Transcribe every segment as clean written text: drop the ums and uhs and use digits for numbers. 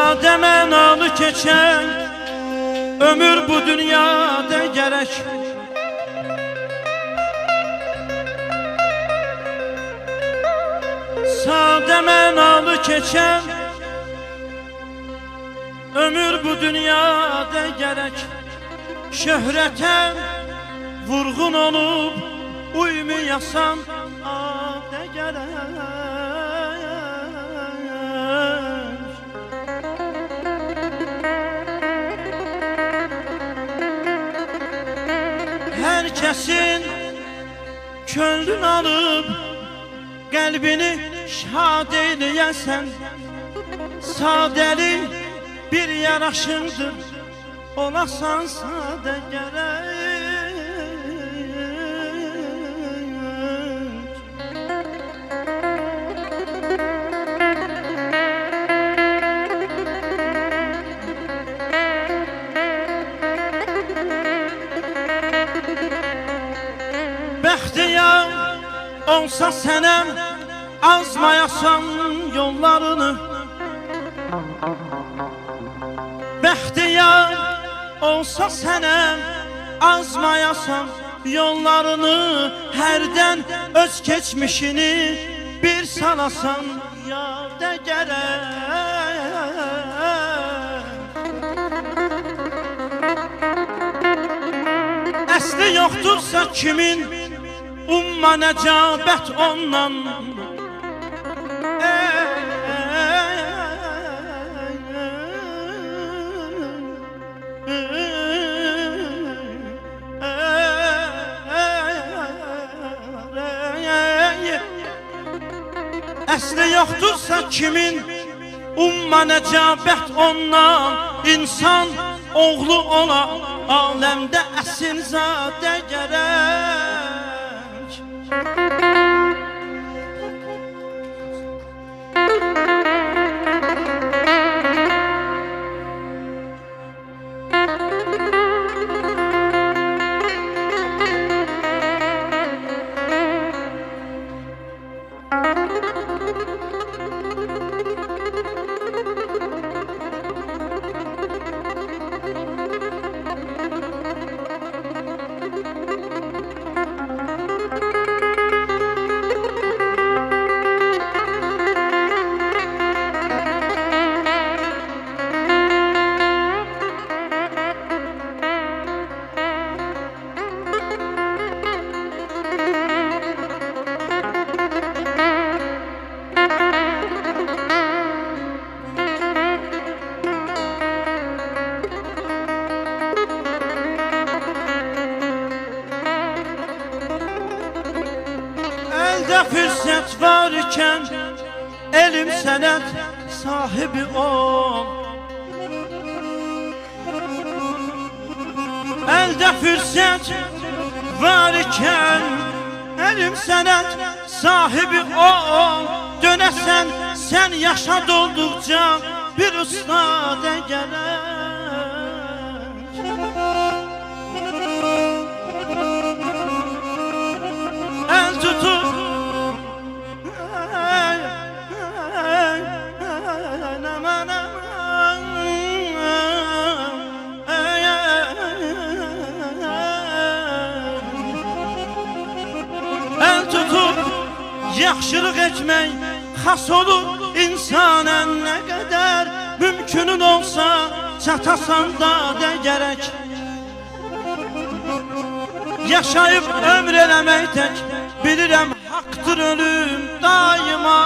Sade mənalı keçən ömür bu dünyada gərək. Sade mənalı keçən ömür bu dünyada gərək. Şöhrətə vurğun olub uymayasan adə gərək. Hər kəsin könlün alıb qəlbini şad eyləyəsən, sadəli bir yaraşındır, olasan sadə gərək. Bəxtiyar olsa sənəm azmayasan yollarını. Bəxtiyar olsa sənəm azmayasan yollarını. Hərdən öz keçmişini bir salasan yada gərək. Əsli yoxdursa kimin umma nəcabət ondan. Əsli yoxdursa kimin umma nəcabət ondan. İnsan oğlu ola aləmdə əsilzadə gərək. Əldə fürsət var ikən elm sənət sahibi ol. Əldə fürsət var ikən elm sənət sahibi ol. Dönəsən sən yaşa dolduqca bir ustadə gərək. El tutup el tutup yaxşılıq etmək xas olur insana. Nə qədər mümkünün olsa çatasan da gərək. Yaşayıb ömr eləmək tək bilirəm haqqdır ölüm daima.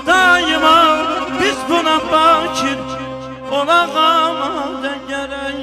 Daima biz buna bakir olaq amadə gərək.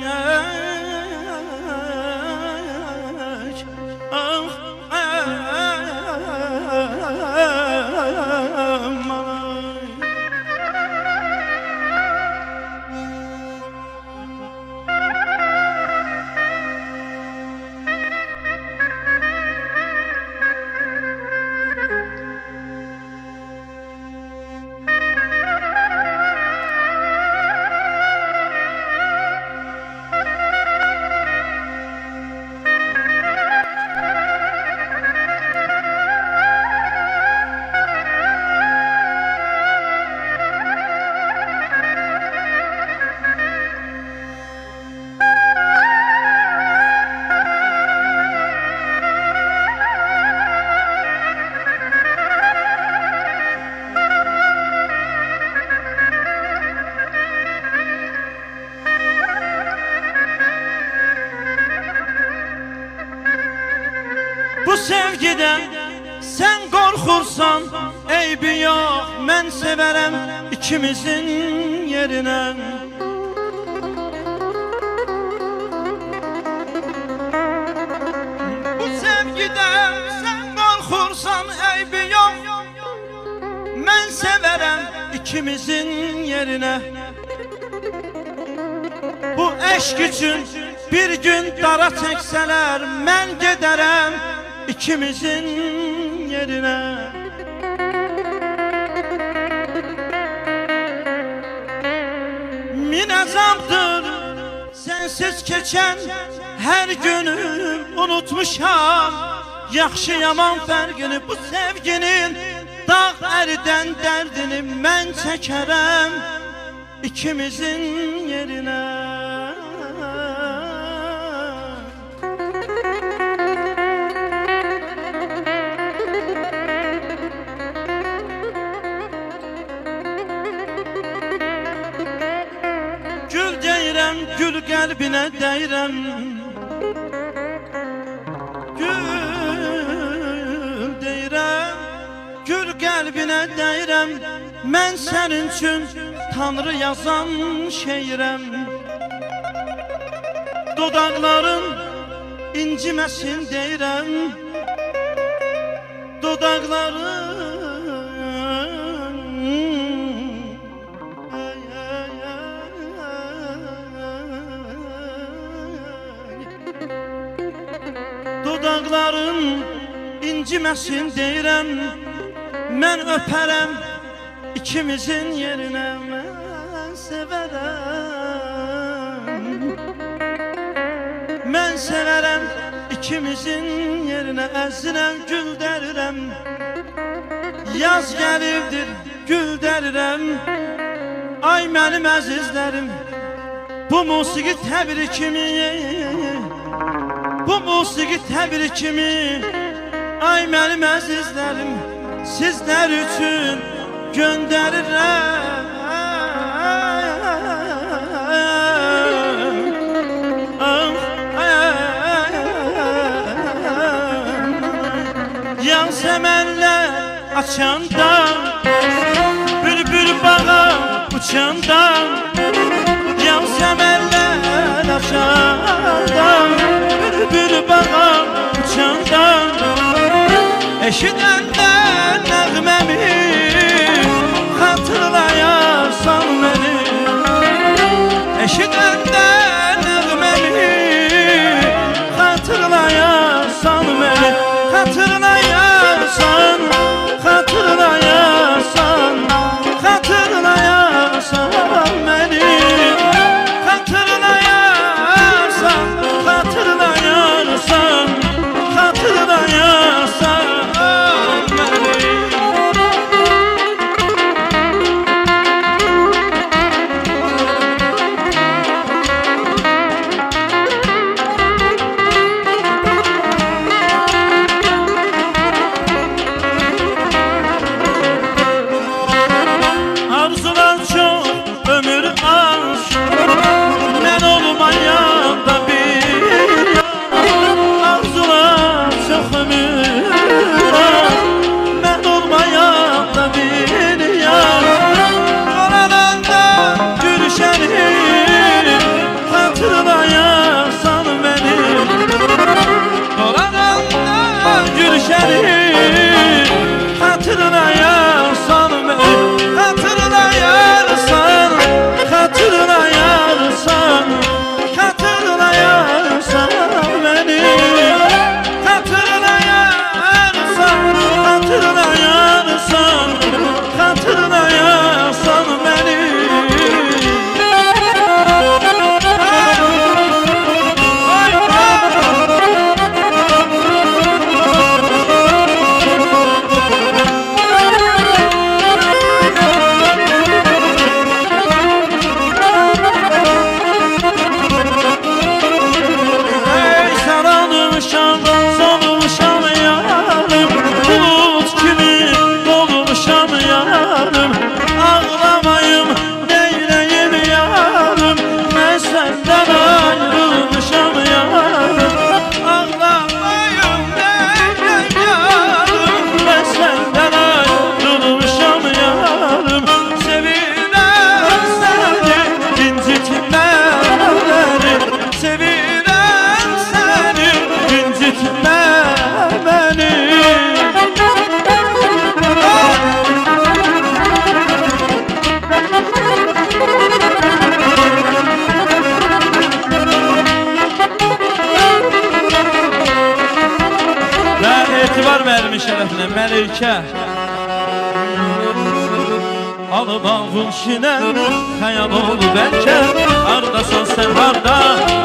Sevgidə sən qorxursan, eybi yox, mən sevərəm ikimizin yerinə. Bu sevgidə sən qorxursan, eybi yox, mən sevərəm ikimizin yerinə. Bu eşq üçün bir gün dara çəksələr, mən gedərəm ikimizin yerinə. Min əzabdır sensiz keçən hər günüm, unutmuşam yaxşı yaman fərqini. Bu sevginin dağ əridən dərdini mən çəkərəm ikimizin yerinə. Gül deyirəm, gül qəlbinə deyirəm, gül deyirəm, gül qəlbinə deyirəm. Mən sənin üçün Tanrı yazan şeirəm. Dodaqların inciməsin deyirəm, dodaqların dodaqların inciməsin deyirəm. Mən öpərəm ikimizin yerinə, mən sevərəm, mən sevərəm ikimizin yerinə. Əzirəm, gül dərirəm, yaz gəlibdir, gül dərirəm. Ay mənim əzizlərim, bu musiqi təbiri kimi, bu musiqi təbiri kimi. Ay mənim əzizlərim, sizlər üçün göndərirəm. Yan səmənlər açanda, bülbül bağa uçanda, yan səmənlər açanda, bülbül bağa uçanda, eşidəndə nəğməmi xatırlayarsan məni. Eşidəndə nəğməmi xatırlayarsan məni. Xatırlayarsan, xatırlayarsan, xatırlayarsan məni. Xatırlayarsan, xatırlayarsan, xatırlayarsan. Alıp avuşine hayal oldu belki. Hardasan sen harda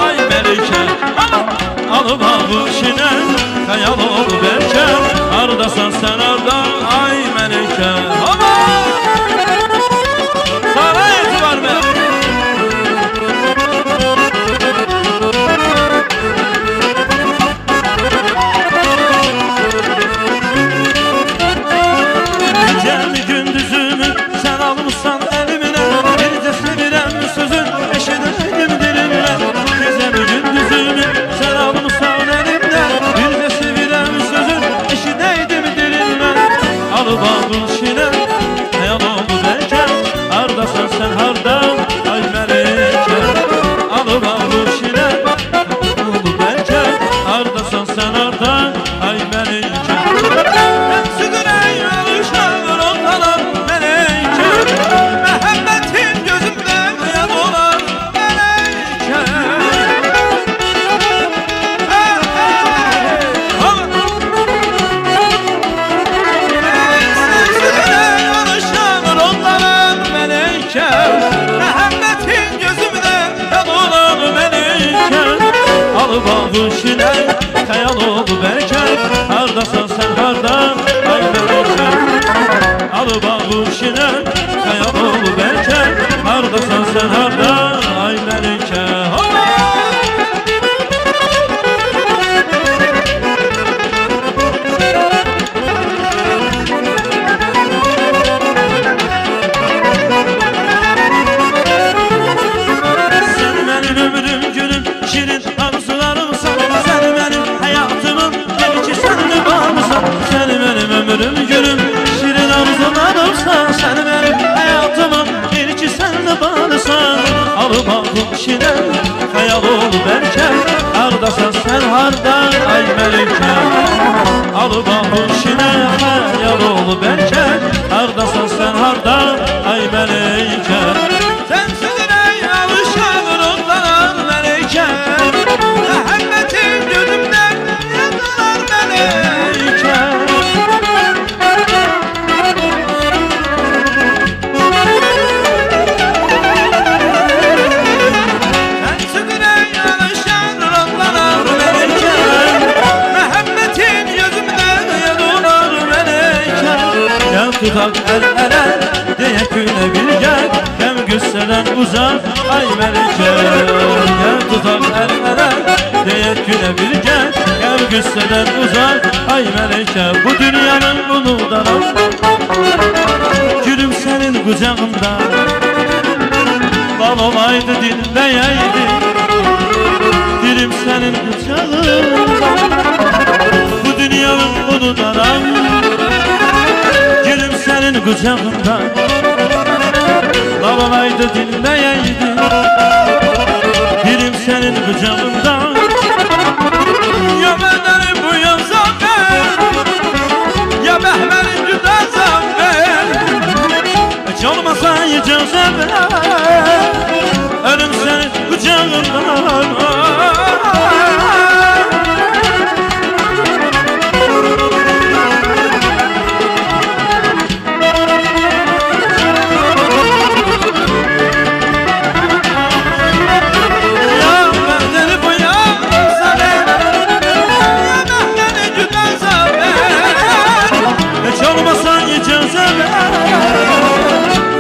ay melike. Alıp avuşine hayal oldu belki. Hardasan sen harda ay melike. Sana etibar be. Bağışına hayal oldu belki. Hardasan sen harda ay melike. Alı bağışına hayal oldu belki. Hardasan sen harda ay melike. Sen benim ömrüm günüm şirin arzularım. Ömrüm günüm şirin arzularımsan. Sen benim hayatımın ilki sen de bağlısan. Alıp avuşine hayal oldu belki. Hardasan sen harda ay melike. Alıp avuşine hayal oldu belki. Hardasan sen harda ay melike. Sensiz ey alışan rotlanan melike. Muhabbetin gözümden yanılar melike. Tutak el ele diye güne bir gel. Hem güçselen uzak ay melike. Gel tutak el ele diye güne bir gel. Hem güçselen uzak ay melike. Bu dünyanın uludan gülüm senin kucağında. Bal olaydı dinleyeydi dilim senin kucağında. Bu dünyanın uludan senin kucağında. Lavalaydı dinleyeydi dilim senin kucağında. Ya bedeni bu yan zafer, ya behmenin güda zafer. Hiç olmasa icazı ver, ölüm senin kucağında.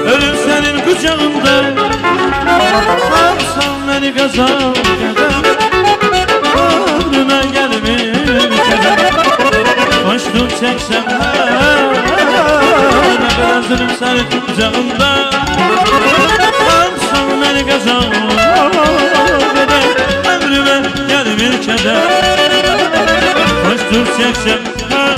Ölüm senin kucağında. Alsan beni gaza kadar. Ömrüme gelmiş kadar. Koştum çeksem ne kadar zulüm senin kucağında. Alsan beni gaza kadar. Ömrüme gelmiş kadar. Koştum çeksem ne kadar